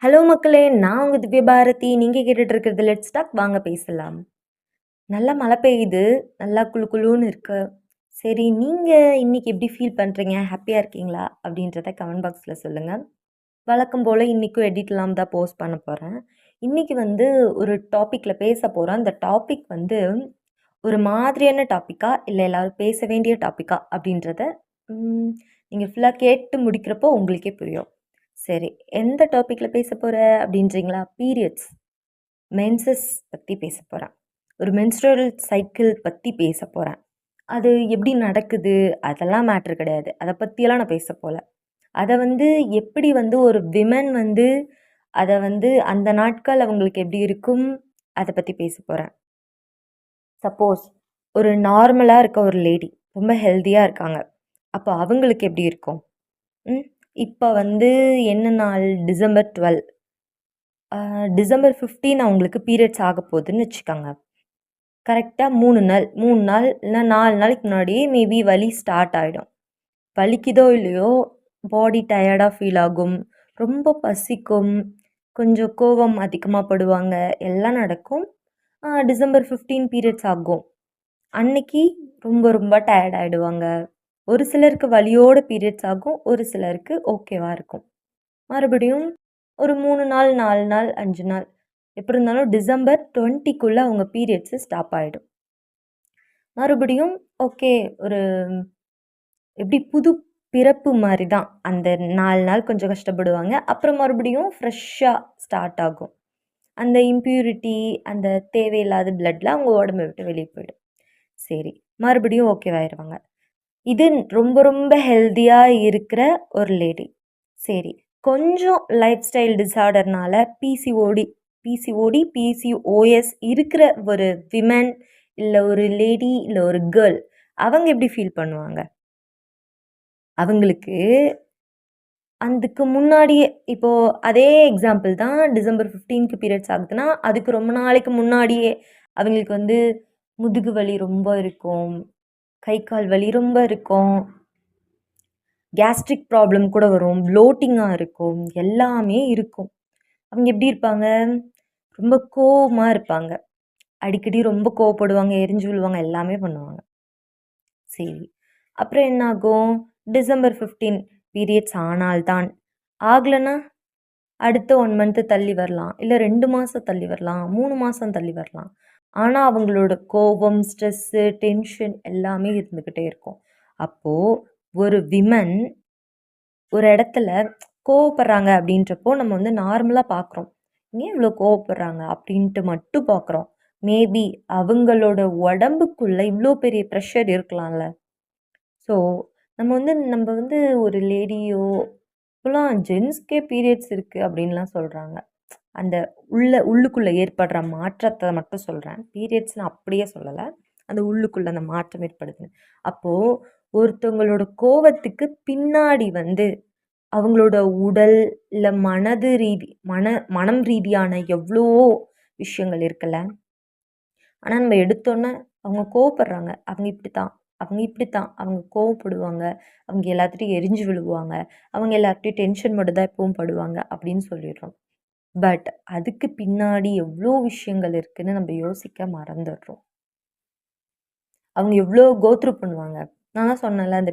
Hello மக்களே! நான் உங்க திவ்ய பாரதி. நீங்க கேட்டுட்டு இருக்கிறது லெட்ஸ் டாக் வாங்க பேசலாம். நல்லா மழை பெய்யுது. நல்லா குளு குளுன்னு இருக்கு. சரி, நீங்க இன்னைக்கு எப்படி ஃபீல் பண்றீங்க? ஹேப்பியா இருக்கீங்களா? அப்படின்றத கமெண்ட் பாக்ஸ்ல சொல்லுங்க. வழக்கம் போல இன்னைக்கும் எடிட்லாம் தான் போஸ்ட் பண்ண போறேன். இன்னைக்கு வந்து ஒரு டாபிக்ல பேச போறேன். அந்த டாபிக் வந்து ஒரு மாதிரியான டாபிக்கா? இல்ல எல்லாரும் பேச வேண்டிய டாபிக்கா? அப்படின்றத ம் நீங்க ஃபுல்லா கேட்டு முடிக்கிறப்போ உங்களுக்கே புரியும். சரி, எந்த டாபிக்ல பேச போற அப்படின்றீங்களா? பீரியட்ஸ், மென்சஸ் பத்தி பேச போறேன். ஒரு மென்ஸ்ட்ரல் சைக்கிள் பத்தி பேச போறேன். அது எப்படி நடக்குது? அதெல்லாம் மேட்டர் கிடையாது. அத பத்தியெல்லாம் நான் பேச போல. அத வந்து எப்படி வந்து ஒரு விமன் வந்து அத வந்து அந்த நாட்கள் அவங்களுக்கு எப்படி இருக்கும்? அத பத்தி பேச போறேன். சப்போஸ் ஒரு நார்மலா இருக்க ஒரு லேடி ரொம்ப ஹெல்தியா இருக்காங்க. அப்போ அவங்களுக்கு எப்படி இருக்கும்? ம். இப்ப வந்து என்ன நாள்? டிசம்பர் 12. டிசம்பர் 15 அவங்களுக்கு பீரியட்ஸ் ஆகப்போகுதுன்னு வச்சுக்கோங்க. கரெக்ட்டா 3 நாள் 3 நாள் இல்ல 4 நாளைக்கு முன்னாடியே மேபி வலி ஸ்டார்ட் ஆயிடும். வலிக்குதோ இல்லையோ, பாடி டயர்டா ஃபீல் ஆகும். ரொம்ப பசிக்கும். கொஞ்சம் கோவம் அதிகமா படுவாங்க. எல்லாம் நடக்கும். டிசம்பர் 15 பீரியட்ஸ் ஆகும். அன்னைக்கு ரொம்ப ரொம்ப டயர்ட் ஆயிடுவாங்க. ஒரு சிலருக்கு வலியோட பீரியட்ஸ் ஆகும். ஒரு சிலருக்கு ஓகேவா இருக்கும். மறுபடியும் ஒரு 3 நாள், 4 நாள், 5 நாள் எப்படி இருந்தாலும் டிசம்பர் 20க்குள்ள அவங்க பீரியட்ஸு ஸ்டாப் ஆயிடும். மறுபடியும் ஓகே, ஒரு எப்படி புது பிறப்பு மாரி தான். அந்த 4 நாள் கொஞ்சம் கஷ்டப்படுவாங்க. அப்புறம் மறுபடியும் ஃப்ரெஷ்ஷா ஸ்டார்ட் ஆகும். அந்த இம்ப்யூரிட்டி, அந்த தேவையில்லாத பிளட்லாம் அவங்க உடம்ப விட்டு வெளிய போயிடும். சரி, மறுபடியும் ஓகேவாயிருவாங்க. இது ரொம்ப ரொம்ப ஹெல்தியா இருக்கிற ஒரு லேடி. சரி, கொஞ்சம் லைஃப் ஸ்டைல் டிஸார்டர்னால பிசிஓஎஸ் இருக்கிற ஒரு விமன், இல்ல ஒரு லேடி, இல்ல ஒரு கேர்ள் அவங்க எப்படி ஃபீல் பண்ணுவாங்க? அவங்களுக்கு அதுக்கு முன்னாடியே இப்போ அதே எக்ஸாம்பிள் தான். டிசம்பர் 15க்கு பீரியட்ஸ் ஆகுதுன்னா, அதுக்கு ரொம்ப நாளைக்கு முன்னாடியே அவங்களுக்கு வந்து முதுகு வலி ரொம்ப இருக்கும். கை, கால் வலி ரொம்ப இருக்கும். கேஸ்ட்ரிக் ப்ராப்ளம் கூட வரும். ப்ளோட்டிங்கா இருக்கும். எல்லாமே இருக்கும். அவங்க எப்படி இருப்பாங்க? ரொம்ப கோவமா இருப்பாங்க. அடிக்கடி ரொம்ப கோவப்படுவாங்க, எரிஞ்சு விழுவாங்க, எல்லாமே பண்ணுவாங்க. சரி. அப்புறம் என்னாகும்? December 15 periods ஆனால்தான். ஆகலன்னா, அடுத்த 1 மந்த் தள்ளி வரலாம். இல்ல 2 மாசம் தள்ளி வரலாம். 3 மாசம் தள்ளி வரலாம். ஆனா, அவங்களோட கோபம், ஸ்ட்ரெஸ்ஸு, டென்ஷன் எல்லாமே இருந்துகிட்டே இருக்கும். அப்போ ஒரு விமன் ஒரு இடத்துல கோவப்படுறாங்க அப்படின்றப்போ நம்ம வந்து நார்மலா பார்க்குறோம். ஏன் இவ்வளோ கோவப்படுறாங்க அப்படின்ட்டு மட்டும் பார்க்குறோம். மேபி அவங்களோட உடம்புக்குள்ள இவ்வளோ பெரிய ப்ரெஷர் இருக்கலாம்ல. ஸோ நம்ம வந்து ஒரு லேடியோ இப்போலாம் ஜென்ஸ்க்கே பீரியட்ஸ் இருக்கு அப்படின்லாம் சொல்றாங்க. அந்த உள்ளுக்குள்ள ஏற்படுற மாற்றத்த மட்டும் சொல்றேன். பீரியட்ஸ்ன்னு அப்படியே சொல்லல. அந்த உள்ளுக்குள்ள அந்த மாற்றம் ஏற்படுதுன்னு. அப்போ ஒருத்தவங்களோட கோவத்துக்கு பின்னாடி வந்து அவங்களோட உடல், இல்ல மனம் ரீதியான எவ்வளவோ விஷயங்கள் இருக்குல்ல. ஆனா நம்ம எடுத்தோனே அவங்க கோவப்படுறாங்க. அவங்க இப்படித்தான், அவங்க இப்படித்தான், அவங்க கோவப்படுவாங்க. அவங்க எல்லாத்துட்டயும் எரிஞ்சு விழுவாங்க. அவங்க எல்லார்ட்டயும் டென்ஷன் மட்டும் தான் எப்பவும் படுவாங்க அப்படின்னு சொல்லிடுறோம். பட் அதுக்கு பின்னாடி எவ்வளோ விஷயங்கள் இருக்குன்னு நம்ம யோசிக்க மறந்துடுறோம். அவங்க எவ்வளோ கோ த்ரூ பண்ணுவாங்க. நான் தான் சொன்னேன்ல, அந்த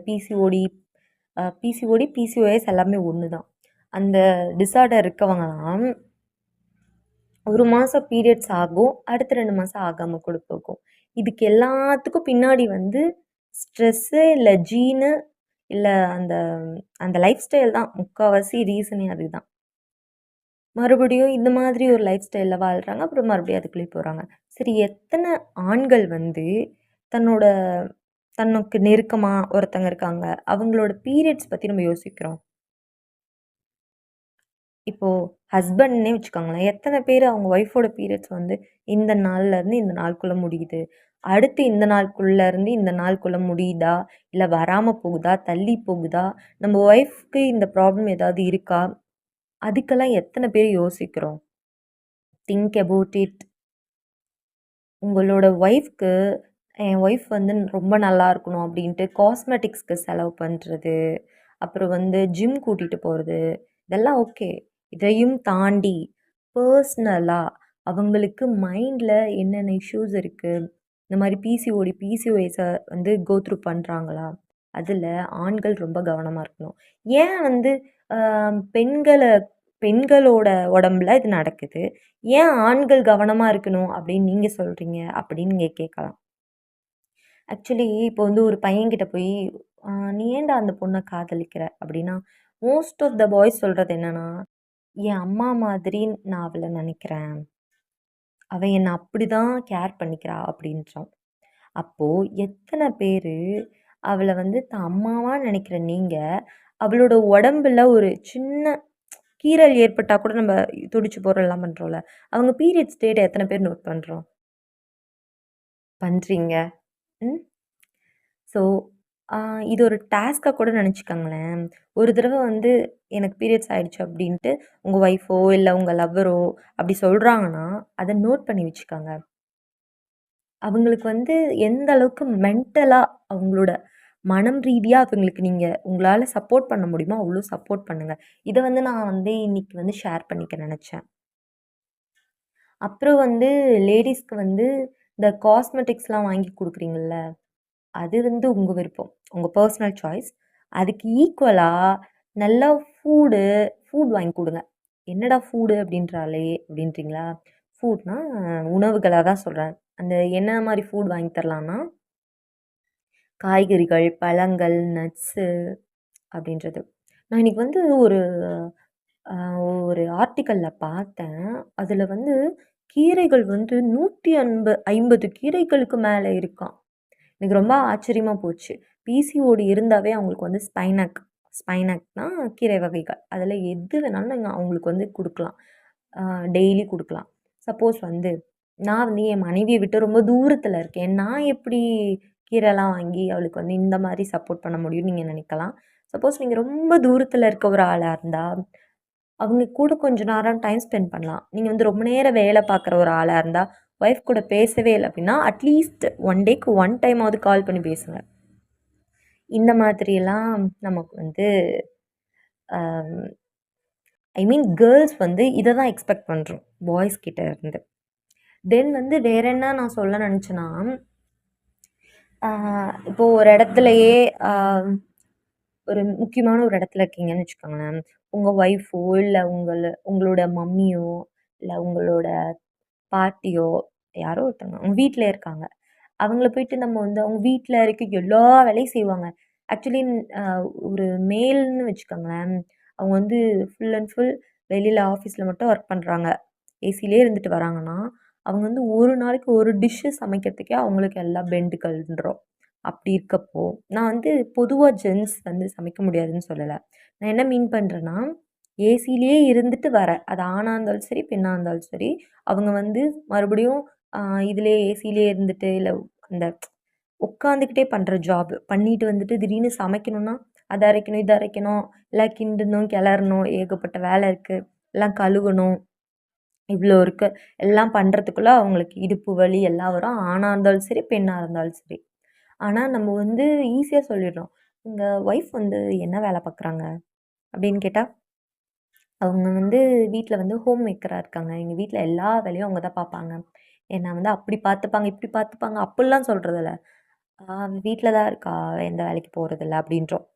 பிசிஓஎஸ் எல்லாமே ஒண்ணு தான். அந்த டிஸார்டர் இருக்கவங்கலாம் 1 மாசம் பீரியட்ஸ் ஆகும். அடுத்த 2 மாசம் ஆகாம கூட போகும். இதுக்கு எல்லாத்துக்கும் பின்னாடி வந்து ஸ்ட்ரெஸ்ஸு, இல்ல ஜீனு, இல்ல அந்த அந்த லைஃப் ஸ்டைல் தான். முக்காவாசி ரீசனே அதுதான். மறுபடியும் இந்த மாதிரி ஒரு லைஃப் ஸ்டைல்ல வாழ்றாங்க. அப்புறம் மறுபடியும் அதுக்குள்ளயே போறாங்க. சரி, எத்தன ஆண்கள் வந்து தன்னோட தனக்கு நெருக்கமா ஒருத்தங்க இருக்காங்க. அவங்களோட பீரியட்ஸ் பத்தி நம்ம யோசிக்கிறோம். இப்போ ஹஸ்பண்ட்னே வச்சுக்கோங்களேன். எத்தன பேரு அவங்க ஒய்ஃபோட பீரியட்ஸ் வந்து இந்த நாள்லருந்து இந்த நாளுக்குள்ள முடியுது. அடுத்து இந்த நாளுக்குள்ள இருந்து இந்த நாளுக்குள்ள முடியுதா? இல்ல வராம போகுதா? தள்ளி போகுதா? நம்ம ஒய்ஃப்க்கு இந்த ப்ராப்ளம் ஏதாவது இருக்கா? அதுக்கெல்லாம் எத்தன பேர் யோசிக்கிறோம்? Think about it. உங்களோட ஒய்ஃப்க்கு என் ஒய்ஃப் வந்து ரொம்ப நல்லா இருக்கணும் அப்படின்ட்டு காஸ்மெட்டிக்ஸ்க்கு செலவு பண்ணுறது, அப்புறம் வந்து ஜிம் கூட்டிகிட்டு போகிறது, இதெல்லாம் ஓகே. இதையும் தாண்டி பர்சனலா அவங்களுக்கு மைண்ட்ல என்னென்ன இஷ்யூஸ் இருக்கு, இந்த மாரி பிசிஓடி, பிசிஓஎஸ வந்து கோ த்ரூ பண்றாங்களா? அதுல ஆண்கள் ரொம்ப கவனமா இருக்கணும். ஏன் வந்து அ பெண்கள பெண்களோட உடம்புல இது நடக்குது. ஏன் ஆண்கள் கவனமா இருக்கணும் அப்படின்னு நீங்க சொல்றீங்க? அப்படின்னு நீங்க கேட்கலாம். ஆக்சுவலி இப்போ வந்து ஒரு பையன்கிட்ட போய், "நீ ஏன்டா அந்த பொண்ண காதலிக்கிற?" அப்படின்னா, மோஸ்ட் ஆஃப் த பாய்ஸ் சொல்றது என்னன்னா, "என் அம்மா மாதிரி நான் அவள நெனைக்கிறேன். அவ என்ன அப்படிதான் கேர் பண்ணிக்கிறா" அப்படின்றான். அப்போ எத்தன பேரு அவள வந்து தான் அம்மாவா நெனைக்கிற நீங்க, அவளோட உடம்புல ஒரு சின்ன கீறல் ஏற்பட்டா கூட நம்ம துடிச்சு போறலாம் பண்றோம்ல. அவங்க பீரியட்ஸ் டேட்ட எத்தன பேர் நோட் பண்றோம்? பண்றீங்க. ம். ஸோ, ஆ இது ஒரு டாஸ்க்கா கூட நெனச்சுக்கோங்களேன். ஒரு தடவ வந்து எனக்கு பீரியட்ஸ் ஆயிடுச்சு அப்டின்ட்டு உங்க ஒய்ஃபோ, இல்ல உங்க லவ்வரோ அப்டி சொல்றாங்கன்னா, அத நோட் பண்ணி வச்சுக்கங்க. அவங்களுக்கு வந்து எந்த அளவுக்கு மென்டலா அவங்களோட மனம் ரீதியா அவங்களுக்கு நீங்க உங்களால சப்போர்ட் பண்ண முடியுமோ, அவ்ளோ சப்போர்ட் பண்ணுங்க. இத வந்து நான் வந்து இன்னைக்கு வந்து ஷேர் பண்ணிக்க நெனச்சேன். அப்புறம் வந்து லேடீஸ்க்கு வந்து இந்த காஸ்மெட்டிக்ஸ்லாம் வாங்கி குடுக்குறீங்கல்ல, அது வந்து உங்க விருப்பம். உங்க பெர்சனல் சாய்ஸ். அதுக்கு ஈக்குவலா நல்லா ஃபுட் ஃபுட் வாங்கி குடுங்க. என்னடா ஃபுட் அப்படின்றாளே அப்படின்றீங்களா? ஃபுட்னா உணவுகளா தான் சொல்றேன். அந்த என்ன மாரி ஃபுட் வாங்கி தரலான்னா, காய்கறிகள், பழங்கள், நட்ஸு அப்படின்றது. நான் இன்னைக்கு வந்து ஒரு அ ஒரு ஆர்டிக்கல்ல பார்த்தேன். அதுல வந்து கீரைகள் வந்து 150 கீரைகளுக்கு மேல இருக்காம். எனக்கு ரொம்ப ஆச்சரியமா போச்சு. பிசிஓடி இருந்தாவே அவங்களுக்கு வந்து ஸ்பைனக்னா கீரை வகைகள். அதில எது வேணாலும் நீங்க அவங்களுக்கு வந்து குடுக்கலாம். அ டெய்லி குடுக்கலாம். சப்போஸ் வந்து நான் வந்து என் மனைவிய விட்டு ரொம்ப தூரத்தில இருக்கேன். நான் எப்படி கீரைலாம் வாங்கி அவளுக்கு வந்து இந்த மாரி சப்போர்ட் பண்ண முடியும்னு நீங்க நினைக்கலாம். சப்போஸ் நீங்க ரொம்ப தூரத்தில இருக்க ஒரு ஆளா இருந்தா, அவங்க கூட கொஞ்ச நேரம் டைம் ஸ்பெண்ட் பண்ணலாம். நீங்க வந்து ரொம்ப நேரம் வேலை பார்க்குற ஒரு ஆளா இருந்தா, ஒய்ஃப் கூட பேசவே இல்ல அப்படின்னா, அட்லீஸ்ட் 1 டேக்கு 1 டைமாவது கால் பண்ணி பேசுங்க. இந்த மாதிரியெல்லாம் நமக்கு வந்து அ ஐ மீன் கேர்ல்ஸ் வந்து இத தான் எக்ஸ்பெக்ட் பண்றோம். பாய்ஸ் கிட்ட இருந்து. தென் வந்து வேற என்ன நான் சொல்ல நெனச்சேன்னா, ஆ இப்போ ஒரு இடத்துலயே அ ஒரு முக்கியமான ஒரு இடத்துல இருக்கீங்கன்னு வச்சுக்கோங்களேன். உங்க ஒய்ஃபோ, இல்ல உங்களோட மம்மியோ, இல்ல உங்களோட பாட்டியோ, யாரோ ஒருத்தவங்க உங்க வீட்ல இருக்காங்க. அவங்கள போயிட்டு நம்ம வந்து அவங்க வீட்ல இருக்க எல்லா வேலையும் செய்வாங்க. ஆக்சுவலி அ ஒரு மேல்ன்னு வச்சுக்கோங்களேன். அவங்க வந்து ஃபுல் அண்ட் ஃபுல் வெளியில ஆஃபீஸ்ல மட்டும் ஒர்க் பண்றாங்க. ஏசிலேயே இருந்துட்டு வராங்கன்னா, அவங்க வந்து ஒரு நாளைக்கு ஒரு டிஷ்ஷு சமைக்கிறதுக்கே அவங்களுக்கு எல்லாம் பெண்டு கழண்டுரும். அப்படி இருக்கப்போ, நான் வந்து பொதுவா ஜென்ட்ஸ் வந்து சமைக்க முடியாதுன்னு சொல்லல. நான் என்ன மீன் பண்றேன்னா, ஏசிலேயே இருந்துட்டு வர அது ஆணா இருந்தாலும் சரி, பெண்ணா இருந்தாலும் சரி, அவங்க வந்து மறுபடியும் அ இதுலயே ஏசிலேயே இருந்துட்டு, இல்ல அந்த உட்காந்துக்கிட்டே பண்ற ஜாப். பண்ணிட்டு வந்துட்டு திடீர்னு சமைக்கணும்னா, அத அரைக்கணும், இத அரைக்கணும், எல்லாம் கிண்டணும், கிளறணும், ஏகப்பட்ட வேலை இருக்கு. எல்லாம் கழுவணும். இவ்ளோ இருக்கு. எல்லாம் பண்றதுக்குள்ள அவங்களுக்கு இடுப்பு வலி எல்லாம் வரும். ஆணா இருந்தாலும் சரி, பெண்ணா இருந்தாலும் சரி. ஆனா நம்ம வந்து ஈஸியா சொல்லிடுறோம். "உங்க ஒய்ஃப் வந்து என்ன வேலை பார்க்குறாங்க?" அப்படின்னு கேட்டா, அவங்க வந்து வீட்ல வந்து ஹோம் மேக்கரா இருக்காங்க. எங்க வீட்ல எல்லா வேலையும் அவங்க தான் பார்ப்பாங்க. என்ன வந்து அப்படி பார்த்துப்பாங்க, இப்படி பார்த்துப்பாங்க அப்படிலாம் சொல்றதில்ல. வீட்ல தான் இருக்கா. அவ எந்த வேலைக்கு போறதில்ல அப்படின்றோம்.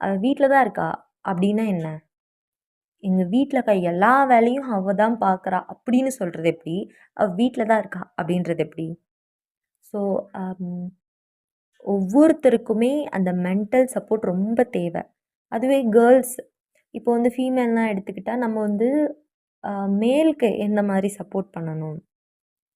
அவ வீட்ல தான் இருக்கா அப்படின்னா என்ன? எங்க வீட்ல இருக்க எல்லா வேலையும் அவ தான் பார்க்குறா அப்படின்னு சொல்றது எப்படி? அவ வீட்ல தான் இருக்கா அப்படின்றது எப்படி? ஸோ, அம் ஒவ்வொருத்தருக்குமே அந்த மென்டல் சப்போர்ட் ரொம்ப தேவை. அதுவே கேர்ல்ஸ் இப்போ வந்து ஃபீமேல்லாம் எடுத்துக்கிட்டா நம்ம வந்து அ மேல்க்கு எந்த மாரி சப்போர்ட் பண்ணணும்?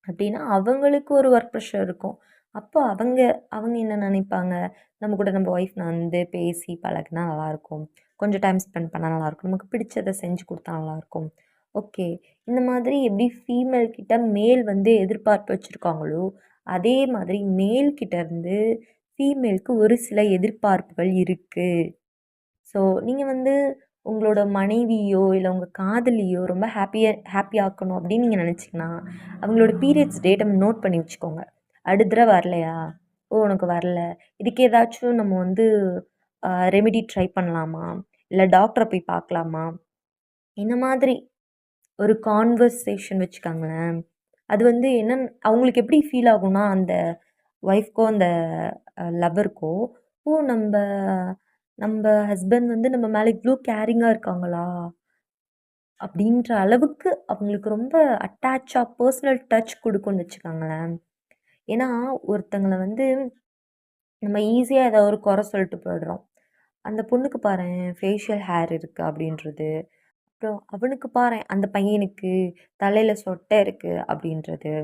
அப்டின்னா, அவங்களுக்கு ஒரு ஒர்க் ப்ரெஷர் இருக்கும். அப்போ அவங்க அவங்க என்ன நெனைப்பாங்க? நம்ம கூட நம்ம ஒய்ஃப் வந்து பேசி பழகுனா நல்லாயிருக்கும். கொஞ்சம் டைம் ஸ்பெண்ட் பண்ணா நல்லாயிருக்கும். நமக்கு பிடிச்சத செஞ்சு குடுத்தா நல்லாயிருக்கும். ஓகே. இந்த மாதிரி எப்படி ஃபீமேல் கிட்ட மேல் வந்து எதிர்பார்ப்பு வச்சிருக்காங்களோ, அதே மாதிரி மேல் கிட்ட இருந்து ஃபீமேலுக்கு ஒரு சில எதிர்பார்ப்புகள் இருக்கு. ஸோ, நீங்க வந்து உங்களோட மனைவியோ, இல்ல உங்க காதலியோ ரொம்ப ஹேப்பி ஆக்கணும் அப்படின்னு நீங்க நினைச்சீங்கன்னா, அவங்களோட பீரியட்ஸ் டேட்ட நோட் பண்ணி வச்சுக்கோங்க. அடுத்த தடவ வரலையா? ஓ! உனக்கு வரல. இதுக்கு ஏதாச்சும் நம்ம வந்து ரெமெடி ட்ரை பண்ணலாமா? இல்ல டாக்டர போய் பார்க்கலாமா? இந்த மாதிரி ஒரு கான்வர்சேஷன் வச்சுக்கோங்களேன். அது வந்து அவங்களுக்கு எப்படி ஃபீல் ஆகும்னா, அந்த ஒய்ஃப்‌க்கோ, அந்த லவ்வருக்கோ, "ஓ! நம்ப ஹஸ்பண்ட் வந்து நம்ம மேல இவ்ளோ கேரிங்கா இருக்காங்களா?" அப்படின்ற அளவுக்கு அவங்களுக்கு ரொம்ப அட்டாச்சா பர்சனல் டச் குடுக்கும்னு வச்சுக்கோங்களேன். ஏன்னா, ஒருத்தங்கள வந்து நம்ம ஈஸியா ஏதாவது ஒரு குறை சொல்லிட்டு போயிடுறோம். "அந்த பொண்ணுக்கு பாரேன் ஃபேஷியல் ஹேர் இருக்கு" அப்படின்றது. அப்புறம் "அவனுக்கு பாரேன் அந்த பையனுக்கு தலையில சொட்டை இருக்கு" அப்படின்றது.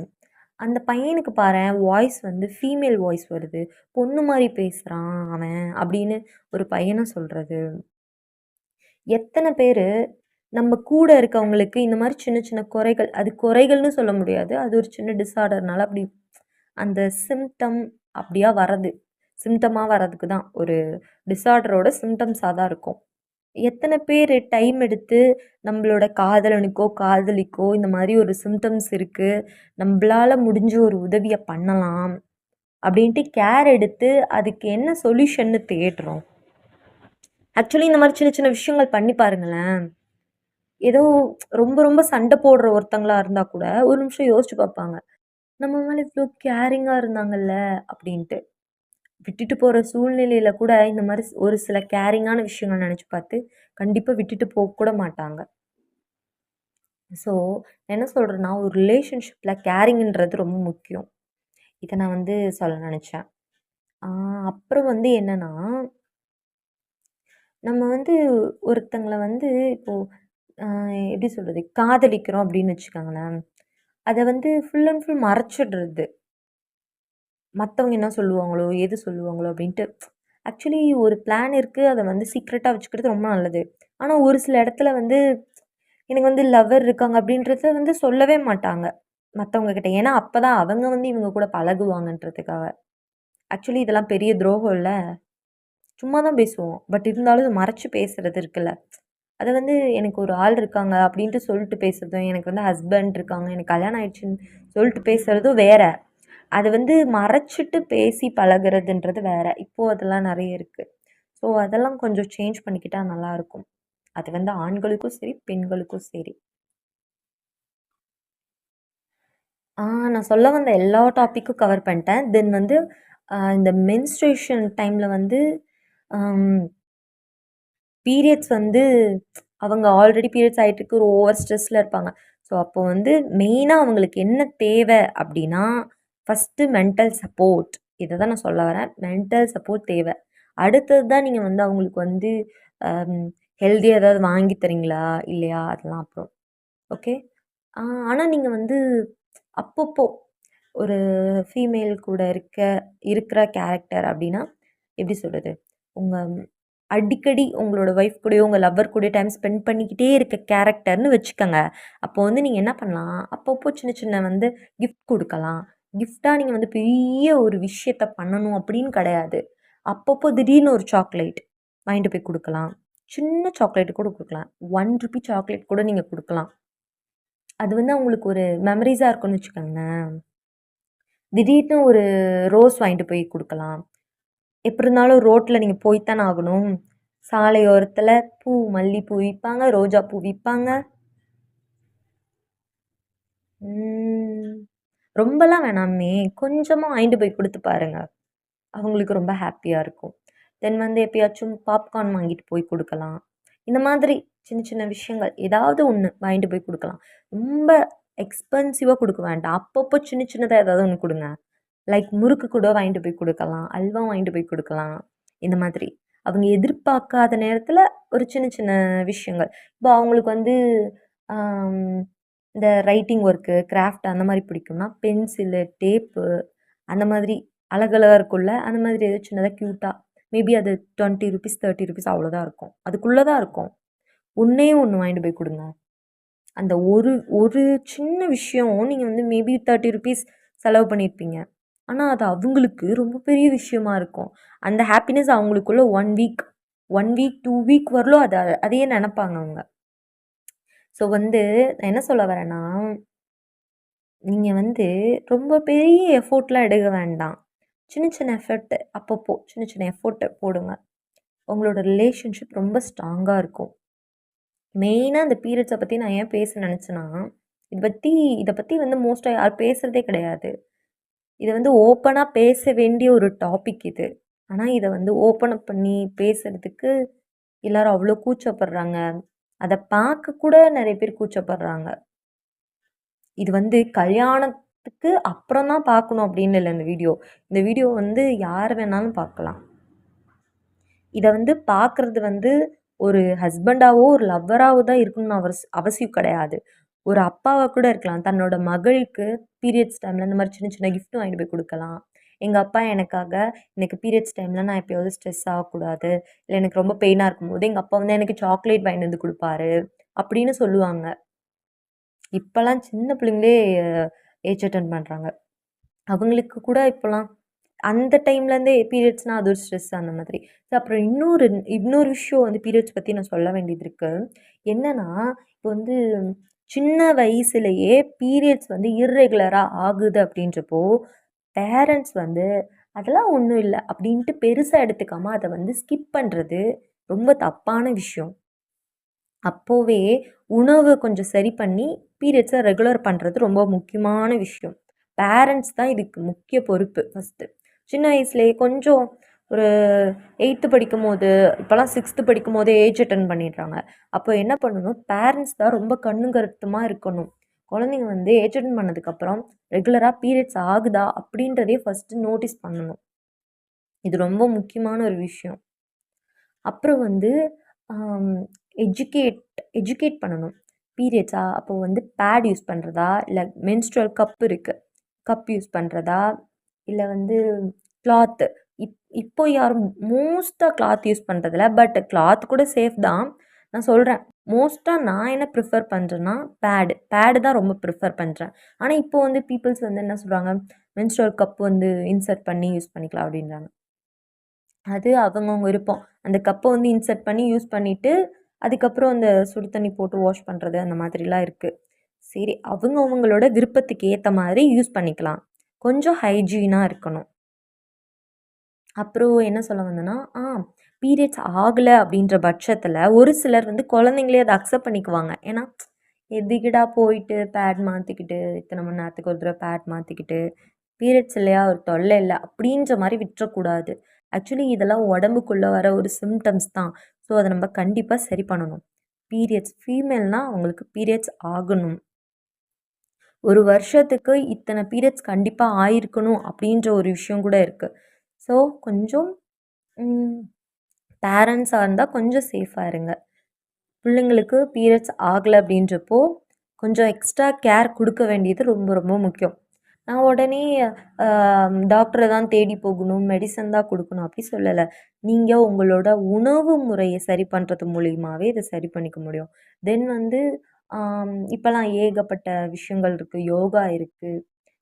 "அந்த பையனுக்கு பாரேன் வாய்ஸ் வந்து ஃபீமேல் வாய்ஸ் வருது. பொண்ணு மாரி பேசுறான் அவன்" அப்படின்னு ஒரு பையன சொல்றது. எத்தன பேரு நம்ம கூட இருக்கவங்களுக்கு இந்த மாரி சின்ன சின்ன குறைகள், அது குறைகள்னு சொல்ல முடியாது. அது ஒரு சின்ன டிஸார்டர்னால அப்படி அந்த சிம்ப்டம் அப்படியா வரது. சிம்ப்டமா வரதுக்கு தான். ஒரு டிஸார்டரோட சிம்ப்டம்ஸா தான் இருக்கும். எத்தன பேரு டைம் எடுத்து நம்மளோட காதலனுக்கோ, காதலிக்கோ இந்த மாரி ஒரு சிம்ப்டம்ஸ் இருக்கு. நம்பளால முடிஞ்ச ஒரு உதவிய பண்ணலாம். அப்படின்ட்டு கேர் எடுத்து அதுக்கு என்ன சொல்யூஷன்னு தேடுறோம். ஆக்சுவலி இந்த மாரி சின்ன சின்ன விஷயங்கள் பண்ணி பாருங்களேன். ஏதோ ரொம்ப ரொம்ப சண்டை போடுற ஒருத்தங்களா இருந்தா கூட, ஒரு நிமிஷம் யோசிச்சு பார்ப்பாங்க. நம்ம மேல இவ்ளோ கேரிங்கா இருந்தாங்கல்ல அப்டின்ட்டு. விட்டுட்டு போற சூழ்நிலையில கூட இந்த மாரி ஒரு சில கேரிங்கான விஷயங்கள் நெனச்சு பார்த்து, கண்டிப்பா விட்டுட்டு கூட மாட்டாங்க. ஸோ, என்ன சொல்றேன்னா, ஒரு ரிலேஷன்ஷிப்ல கேரிங்ன்றது ரொம்ப முக்கியம். இத நான் வந்து சொல்ல நெனச்சேன். ஆ அப்புறம் வந்து என்னன்னா, நம்ம வந்து ஒருத்தங்கள வந்து இப்போ அ எப்படி சொல்றது? காதலிக்கிறோம் அப்படின்னு வச்சுக்கோங்களேன். அத வந்து ஃபுல் அண்ட் ஃபுல் மறைச்சிடுறது. மத்தவங்க என்ன சொல்லுவாங்களோ, ஏது சொல்லுவாங்களோ அப்படின்ட்டு. ஆக்சுவலி ஒரு பிளான் இருக்கு. அத வந்து சீக்ரெட்டா வச்சுக்கிறது ரொம்ப நல்லது. ஆனா ஒரு சில இடத்துல வந்து எனக்கு வந்து லவ்வர் இருக்காங்க அப்படின்றத வந்து சொல்லவே மாட்டாங்க. மத்தவங்க கிட்ட. ஏன்னா அப்பதான் அவங்க வந்து இவங்க கூட பழகுவாங்கன்றதுக்காக. ஆக்சுவலி இதெல்லாம் பெரிய துரோகம் இல்ல. சும்மா தான் பேசுவோம். பட் இருந்தாலும் இத மறைச்சு பேசுறது இருக்குல்ல. அத வந்து எனக்கு ஒரு ஆள் இருக்காங்க அப்படின்ட்டு சொல்லிட்டு பேசுறதும், எனக்கு வந்து ஹஸ்பண்ட் இருக்காங்க, எனக்கு கல்யாணம் ஆயிடுச்சுன்னு சொல்லிட்டு பேசுறதும் வேற. அத வந்து மறைச்சிட்டு பேசி பழகுறதுன்றது வேற. இப்போ அதெல்லாம் நெறைய இருக்கு. ஸோ அதெல்லாம் கொஞ்சம் சேஞ்ச் பண்ணிக்கிட்டா நல்லாயிருக்கும். அது வந்து ஆண்களுக்கும் சரி, பெண்களுக்கும் சரி. ஆ நான் சொல்ல வந்த எல்லா டாபிக்கும் கவர் பண்ணிட்டேன். தென் வந்து இந்த மென்ஸ்ட்ரேஷன் டைம்ல வந்து அம் பீரியட்ஸ் வந்து அவங்க ஆல்ரெடி பீரியட்ஸ் ஆயிட்டுருக்கு. ஒரு ஓவர் ஸ்ட்ரெஸ்ல இருப்பாங்க. ஸோ, அப்போ வந்து மெயினா அவங்களுக்கு என்ன தேவை அப்டின்னா, ஃபர்ஸ்ட்டு மென்டல் சப்போர்ட். இத தான் நான் சொல்ல வரேன். மென்டல் சப்போர்ட் தேவை. அடுத்தது தான் நீங்க வந்து அவங்களுக்கு வந்து அம் ஹெல்தியா ஏதாவது வாங்கி தரீங்களா? இல்லையா? அதெல்லாம் அப்புறம். ஓகே. ஆ ஆனா நீங்க வந்து அப்பப்போ ஒரு ஃபீமேல் கூட இருக்கிற கேரக்டர் அப்டின்னா, எப்டி சொல்றது? உங்க அடிக்கடி உங்களோட ஒய்ஃப் கூடயோ, உங்க லவ்வர் கூடயோ டைம் ஸ்பெண்ட் பண்ணிக்கிட்டே இருக்க கேரக்டர்ன்னு வச்சுக்கங்க. அப்போ வந்து நீங்க என்ன பண்ணலாம், அப்பப்போ சின்ன சின்ன வந்து கிஃப்ட் குடுக்கலாம். கிஃப்ட்டா நீங்க வந்து பெரிய ஒரு விஷயத்த பண்ணணும் அப்படின்னு கிடையாது. அப்பப்போ திடீர்னு ஒரு சாக்லேட் வாங்கிட்டு போய் குடுக்கலாம். சின்ன சாக்லேட் கூட குடுக்கலாம். ₹1 சாக்லேட் கூட நீங்க குடுக்கலாம். அது வந்து அவங்களுக்கு ஒரு மெமரீஸா இருக்கும்னு வச்சுக்கோங்களேன். திடீர்னு ஒரு ரோஸ் வாங்கிட்டு போய் குடுக்கலாம். எப்படி இருந்தாலும் ரோட்ல நீங்க போய் தானே ஆகணும். சாலையோரத்துல மல்லிப்பூ விப்பாங்க, ரோஜா பூ விப்பாங்க. ம். ரொம்பலாம் வேணாமே. கொஞ்சமா வாங்கிட்டு போய் குடுத்து பாருங்க. அவங்களுக்கு ரொம்ப ஹேப்பியா இருக்கும். தென் வந்து எப்பயாச்சும் பாப்கார்ன் வாங்கிட்டு போய் குடுக்கலாம். இந்த மாதிரி சின்ன சின்ன விஷயங்கள் ஏதாவது ஒண்ணு வாங்கிட்டு போய் குடுக்கலாம். ரொம்ப எக்ஸ்பென்சிவா குடுக்க வேண்டாம். அப்பப்போ சின்ன சின்னதா ஏதாவது ஒண்ணு குடுங்க. லைக் முறுக்கு கூட வாங்கிட்டு போய் குடுக்கலாம். அல்வா வாங்கிட்டு போய் குடுக்கலாம். இந்த மாதிரி. அவங்க எதிர்பார்க்காத நேரத்தில ஒரு சின்ன சின்ன விஷயங்கள். இப்போ அவங்களுக்கு வந்து ஆம் இந்த ரைட்டிங் ஒர்க்கு, கிராஃப்ட் அந்த மாரி பிடிக்கும்னா, பென்சிலு, டேப்பு அந்த மாதிரி அழகழகா இருக்கும்ல. அந்த மாதிரி ஏதோ சின்னதா கியூட்டா மேபி அது ₹20 ₹30 அவ்வளோதான் இருக்கும். அதுக்குள்ள தான் இருக்கும். ஒண்ணே ஒண்ணு வாங்கிட்டு போய் குடுங்க. அந்த ஒரு ஒரு சின்ன விஷயம் நீங்க வந்து மேபி ₹30 செலவு பண்ணியிருப்பீங்க. ஆனா, அது அவங்களுக்கு ரொம்ப பெரிய விஷயமா இருக்கும். அந்த ஹேப்பினஸ் அவங்களுக்குள்ள 1 வீக், 2 வீக் வரலும் அதையே நெனப்பாங்க அவங்க. ஸோ வந்து நான் என்ன சொல்ல வரேன்னா, நீங்க வந்து ரொம்ப பெரிய எஃபோர்ட்லாம் எடுக்க வேண்டாம். சின்ன சின்ன எஃபர்ட் அப்பப்போ சின்ன சின்ன எஃபோர்ட் போடுங்க. உங்களோட ரிலேஷன்ஷிப் ரொம்ப ஸ்ட்ராங்கா இருக்கும். மெயினா இந்த பீரியட்ஸ பத்தி நான் ஏன் பேச நெனச்சேன்னா, இத பத்தி இத பத்தி வந்து மோஸ்ட்டா யாரும் பேசுறதே கிடையாது. இது வந்து ஓப்பனா பேச வேண்டிய ஒரு டாபிக் இது. ஆனா, இத வந்து ஓப்பன் அப் பண்ணி பேசுறதுக்கு எல்லாரும் அவ்ளோ கூச்சப்படுறாங்க. அத பார்க்க கூட நெறைய பேர் கூச்சப்படுறாங்க. இது வந்து கல்யாணத்துக்கு அப்புறம் தான் பார்க்கணும் அப்படின்னு இல்ல இந்த வீடியோ. இந்த வீடியோ வந்து யார் வேணாலும் பார்க்கலாம். இத வந்து பார்க்குறது வந்து ஒரு ஹஸ்பண்டாவோ, ஒரு லவ்வராவோ தான் இருக்கணும்னு அவசியம் கிடையாது. ஒரு அப்பாவா கூட இருக்கலாம். தன்னோட மகளுக்கு பீரியட்ஸ் டைம்ல இந்த மாரி சின்ன சின்ன கிஃப்ட் வாங்கிட்டு போய் குடுக்கலாம். எங்க அப்பா எனக்காக எனக்கு பீரியட்ஸ் டைம்ல நான் எப்பயாவது ஸ்ட்ரெஸ் ஆகக்கூடாது, இல்ல எனக்கு ரொம்ப பெயினா இருக்கும்போது எங்க அப்பா வந்து எனக்கு சாக்லேட் வாங்கிட்டு வந்து குடுப்பாரு, அப்படின்னு சொல்லுவாங்க. இப்பலாம் சின்ன பிள்ளைங்களே ஏஜ் அட்டெண்ட் பண்றாங்க. அவங்களுக்கு கூட இப்பலாம் அந்த டைம்லேருந்தே பீரியட்ஸ்னா அது ஒரு ஸ்ட்ரெஸ் அந்த மாதிரி. அப்புறம் இன்னொரு இன்னொரு விஷயம் வந்து பீரியட்ஸ் பத்தி நான் சொல்ல வேண்டியது இருக்கு. என்னன்னா, இப்போ வந்து சின்ன வயசுலயே பீரியட்ஸ் வந்து இர்ரெகுலரா ஆகுது அப்படின்றப்போ, பேரண்ட்ஸ் வந்து அதெல்லாம் ஒண்ணும் இல்ல அப்படின்ட்டு பெருசா எடுத்துக்காம அத வந்து ஸ்கிப் பண்றது ரொம்ப தப்பான விஷயம். அப்போவே உணவு கொஞ்சம் சரி பண்ணி பீரியட்ஸ ரெகுலர் பண்றது ரொம்ப முக்கியமான விஷயம். பேரண்ட்ஸ் தான் இதுக்கு முக்கிய பொறுப்பு ஃபர்ஸ்ட்டு. சின்ன வயசுலயே கொஞ்சம் ஒரு 8த் படிக்கும்போது, இப்பலாம் 6த் படிக்கும்போதே ஏஜ் அட்டெண்ட் பண்ணிடுறாங்க. அப்போ என்ன பண்ணணும், பேரண்ட்ஸ் தான் ரொம்ப கண்ணும் கருத்துமா இருக்கணும். குழந்தைங்க வந்து ஏஜ் அட்டெண்ட் பண்ணதுக்கப்புறம் ரெகுலரா பீரியட்ஸ் ஆகுதா அப்படின்றதையே ஃபர்ஸ்ட்டு நோட்டீஸ் பண்ணணும். இது ரொம்ப முக்கியமான ஒரு விஷயம். அப்புறம் வந்து ஆம், எஜுகேட் எஜுகேட் பண்ணணும். பீரியட்ஸா? அப்போ வந்து பேட் யூஸ் பண்ணுறதா? இல்ல மென்ஸ்ட்ருவல் கப் இருக்கு. கப் யூஸ் பண்ணுறதா? இல்ல வந்து கிளாத்து. இப்போ யாரும் மோஸ்ட்டா கிளாத் யூஸ் பண்றதில்ல. பட் கிளாத் கூட சேஃப் தான். நான் சொல்றேன். மோஸ்ட்டா நான் என்ன ப்ரிஃபர் பண்றேன்னா, பேடு தான் ரொம்ப ப்ரிஃபர் பண்றேன். ஆனா, இப்போ வந்து பீப்பிள்ஸ் வந்து என்ன சொல்றாங்க, மென்ஸ்ட்ருவல் கப் வந்து இன்சர்ட் பண்ணி யூஸ் பண்ணிக்கலாம் அப்படின்றாங்க. அது அவங்கவங்க விருப்பம். அந்த கப்ப வந்து இன்சர்ட் பண்ணி யூஸ் பண்ணிட்டு, அதுக்கப்புறம் அந்த சுடு தண்ணி போட்டு வாஷ் பண்றது அந்த மாதிரிலாம் இருக்கு. சரி, அவங்கவங்களோட விருப்பத்துக்கு ஏத்த மாரி யூஸ் பண்ணிக்கலாம். கொஞ்சம் ஹைஜீனா இருக்கணும். அப்புறம் என்ன சொல்ல வந்தேன்னா, பீரியட்ஸ் ஆகல அப்படின்ற பட்சத்தில, ஒரு சிலர் வந்து குழந்தைங்களே அத அக்செப்ட் பண்ணிக்குவாங்க. ஏன்னா, எதுக்குடா போயிட்டு பேட் மாத்திக்கிட்டு, இத்தன மணி நேரத்துக்கு ஒரு தடவ பேட் மாத்திக்கிட்டு, பீரியட்ஸ் இல்லையா ஒரு தொல்லை இல்ல அப்படின்ற மாரி விட்டுறக்கூடாது. ஆக்சுவலி இதெல்லாம் உடம்புக்குள்ள வர ஒரு சிம்ப்டம்ஸ் தான். ஸோ, அத நம்ம கண்டிப்பா சரி பண்ணணும். பீரியட்ஸ் ஃபீமேல்னா அவங்களுக்கு பீரியட்ஸ் ஆகணும். ஒரு வருஷத்துக்கு இத்தன பீரியட்ஸ் கண்டிப்பா ஆயிருக்கணும் அப்படின்ற ஒரு விஷயம் கூட இருக்கு. ஸோ, கொஞ்சம் ம் பேரண்ட்ஸா இருந்தா கொஞ்சம் சேஃபா இருங்க. பிள்ளைங்களுக்கு பீரியட்ஸ் ஆகல அப்படின்றப்போ, கொஞ்சம் எக்ஸ்ட்ரா கேர் குடுக்க வேண்டியது ரொம்ப ரொம்ப முக்கியம். நான் உடனே அ டாக்டர தான் தேடி போகணும், மெடிசன் தான் குடுக்கணும் அப்படி சொல்லல. நீங்க உங்களோட உணவு முறைய சரி பண்றது மூலியமாவே இத சரி பண்ணிக்க முடியும். தென் வந்து இப்பலாம் ஏகப்பட்ட விஷயங்கள் இருக்கு. யோகா இருக்கு.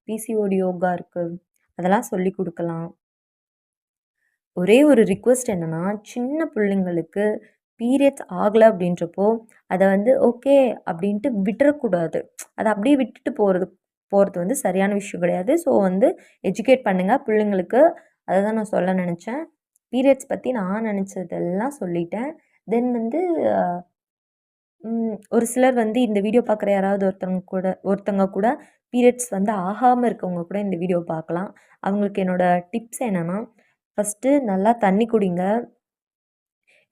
பிசிஓடி யோகா இருக்கு. அதெல்லாம் சொல்லிக் குடுக்கலாம். ஒரே ஒரு ரிக்வெஸ்ட் என்னன்னா, சின்ன பிள்ளைங்களுக்கு பீரியட்ஸ் ஆகல அப்படின்றப்போ, அத வந்து ஓகே அப்படின்ட்டு விட்டுறக்கூடாது. அத அப்படியே விட்டுட்டு போறது போறது வந்து சரியான விஷயம் கிடையாது. ஸோ வந்து எஜுகேட் பண்ணுங்க பிள்ளைங்களுக்கு. அததான் நான் சொல்ல நெனச்சேன். பீரியட்ஸ் பத்தி நான் நெனச்சதெல்லாம் சொல்லிட்டேன். தென் வந்து ஒரு சிலர் வந்து இந்த வீடியோ பார்க்குற யாராவது ஒருத்தங்க கூட பீரியட்ஸ் வந்து ஆகாம இருக்கவங்க கூட இந்த வீடியோ பார்க்கலாம். அவங்களுக்கு என்னோட டிப்ஸ் என்னன்னா, ஃபர்ஸ்ட்டு நல்லா தண்ணி குடிங்க.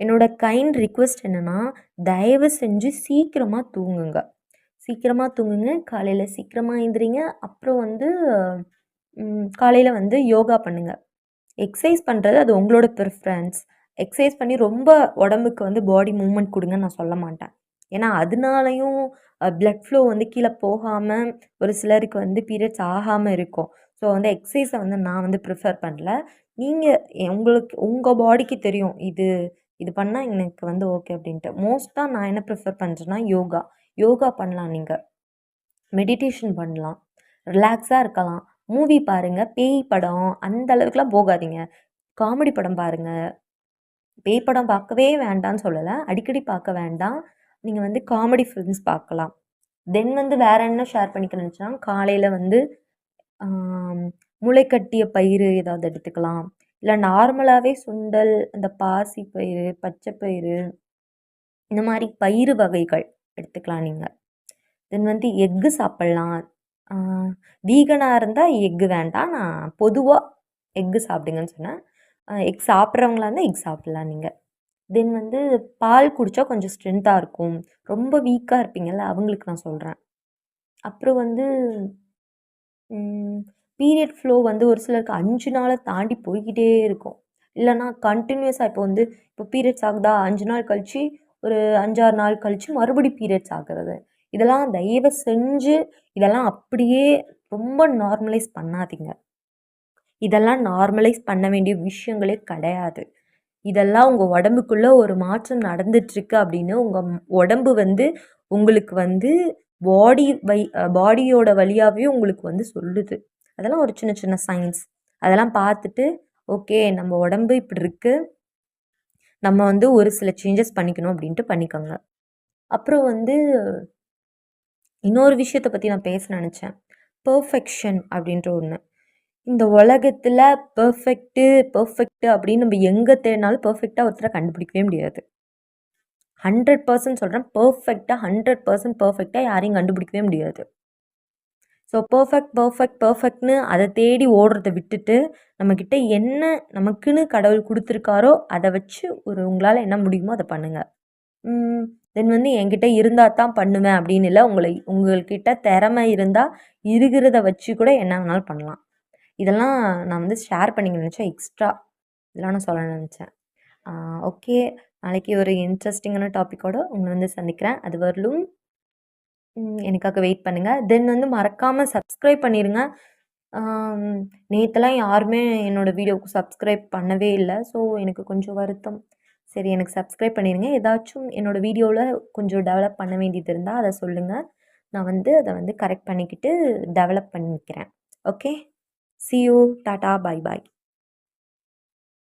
என்னோட கைண்ட் ரிக்வெஸ்ட் என்னன்னா, தயவு செஞ்சு சீக்கிரமா தூங்குங்க. சீக்கிரமா தூங்குங்க. காலையில சீக்கிரமா எந்திரிங்க. அப்புறம் வந்து காலையில வந்து யோகா பண்ணுங்க. எக்சர்சைஸ் பண்றது அது உங்களோட ப்ரிஃபரன்ஸ். எக்சர்சைஸ் பண்ணி ரொம்ப உடம்புக்கு வந்து பாடி மூவ்மெண்ட் குடுங்கன்னு நான் சொல்ல மாட்டேன். ஏன்னா, அதனாலயும் பிளட் ஃப்ளோ வந்து கீழ போகாம ஒரு சிலருக்கு வந்து பீரியட்ஸ் ஆகாம இருக்கும். ஸோ வந்து எக்சர்சைஸ வந்து நான் வந்து ப்ரிஃபர் பண்ணல. நீங்க உங்களுக்கு உங்க பாடிக்கு தெரியும். இது இது பண்ணா எனக்கு வந்து ஓகே அப்டின்ட்டு. மோஸ்ட்டா நான் என்ன ப்ரிஃபர் பண்றேன்னா யோகா. யோகா பண்ணலாம் நீங்க. மெடிடேஷன் பண்ணலாம். ரிலாக்ஸா இருக்கலாம். மூவி பாருங்க. பேய் படம் அந்த அளவுக்குலாம் போகாதீங்க. காமெடி படம் பாருங்க. பேய் படம் பார்க்கவே வேண்டான்னு சொல்லல. அடிக்கடி பார்க்க வேண்டாம். நீங்க வந்து காமெடி ஃபிலிம்ஸ் பார்க்கலாம். தென் வந்து வேற என்ன ஷேர் பண்ணிக்க நெனச்சேன்னா, காலையில வந்து ஆம் முளைக்கட்டிய பயிறு ஏதாவது எடுத்துக்கலாம். இல்ல நார்மலாவே சுண்டல், இந்த பாசி பயிறு, பச்சை பயிறு இந்த மாதிரி பயிறு வகைகள் எடுத்துக்கலாம் நீங்கள். தென் வந்து எக்கு சாப்பிட்லாம். வீகனாக இருந்தால் எக்கு வேண்டாம், நான் பொதுவாக எக்கு சாப்பிடுங்கன்னு சொன்னேன். எக் சாப்பிட்றவங்களா இருந்தால் எக் சாப்பிட்லாம் நீங்கள். தென் வந்து பால் குடித்தா கொஞ்சம் ஸ்ட்ரென்த்தாக இருக்கும். ரொம்ப வீக்காக இருப்பீங்கள்ல, அவங்களுக்கு நான் சொல்கிறேன். அப்புறம் வந்து பீரியட் ஃப்ளோ வந்து ஒரு சிலருக்கு 5 நாளை தாண்டி போய்க்கிட்டே இருக்கும். இல்லைன்னா கண்டினியூஸாக இப்போ பீரியட்ஸ் ஆகுதா, 5 நாள் கழிச்சு ஒரு 5, 6 நாள் கழிச்சு மறுபடியும் பீரியட்ஸ் ஆகுறது. இதெல்லாம் தயவு செஞ்சு இதெல்லாம் அப்படியே ரொம்ப நார்மலைஸ் பண்ணாதீங்க. இதெல்லாம் நார்மலைஸ் பண்ண வேண்டிய விஷயங்களே கிடையாது. இதெல்லாம் உங்கள் உடம்புக்குள்ள ஒரு மாற்றம் நடந்துட்டுருக்கு அப்படின்னு உங்கள் உடம்பு வந்து உங்களுக்கு வந்து பாடியோட வழியாகவே உங்களுக்கு வந்து சொல்லுது. அதெல்லாம் ஒரு சின்ன சின்ன சயின்ஸ். அதெல்லாம் பார்த்துட்டு ஓகே நம்ம உடம்பு இப்படி இருக்குது, நம்ம வந்து ஒரு சில சேஞ்சஸ் பண்ணிக்கணும் அப்படின்ட்டு பண்ணிக்கோங்க. அப்புறம் வந்து இன்னொரு விஷயத்தை பற்றி நான் பேச நினச்சேன். பெர்ஃபெக்ஷன் அப்படின்ற ஒன்று. இந்த உலகத்தில் பெர்ஃபெக்ட்டு அப்படின்னு நம்ம எங்கே தேடினாலும் பெர்ஃபெக்டாக ஒருத்தரை கண்டுபிடிக்கவே முடியாது. 100% சொல்கிறேன், பெர்ஃபெக்டாக 100% பெர்ஃபெக்டாக யாரையும் கண்டுபிடிக்கவே முடியாது. ஸோ பெர்ஃபெக்ட்னு அதை தேடி ஓடுறத விட்டுட்டு நம்மக்கிட்ட என்ன நமக்குன்னு கடவுள் கொடுத்துருக்காரோ அதை வச்சு உங்களால் என்ன முடியுமோ அதை பண்ணுங்கள். தென் வந்து என்கிட்ட இருந்தால் தான் பண்ணுவேன் அப்படின்னு இல்லை, உங்கள்கிட்ட திறமை இருந்தால் இருக்கிறத வச்சு கூட என்ன வேணாலும் பண்ணலாம். இதெல்லாம் நான் வந்து ஷேர் பண்ணிக்க நினச்சேன். எக்ஸ்ட்ரா இதெல்லாம் நான் சொல்ல நினச்சேன். ஓகே, நாளைக்கு ஒரு இன்ட்ரெஸ்டிங்கான டாப்பிக்கோடு உங்களை வந்து சந்திக்கிறேன். அது வரலும் எனக்காக வெயிட் பண்ணுங்கள். தென் வந்து மறக்காமல் சப்ஸ்கிரைப் பண்ணிடுங்க. நேற்றுலாம் யாருமே என்னோடய வீடியோவுக்கு சப்ஸ்கிரைப் பண்ணவே இல்லை. ஸோ எனக்கு கொஞ்சம் வருத்தம். சரி, எனக்கு சப்ஸ்கிரைப் பண்ணிடுங்க. ஏதாச்சும் என்னோடய வீடியோவில் கொஞ்சம் டெவலப் பண்ண வேண்டியது இருந்தால் அதை சொல்லுங்கள். நான் வந்து அதை வந்து கரெக்ட் பண்ணிக்கிட்டு டெவலப் பண்ணிக்கிறேன். Okay, see you, tata, bye bye.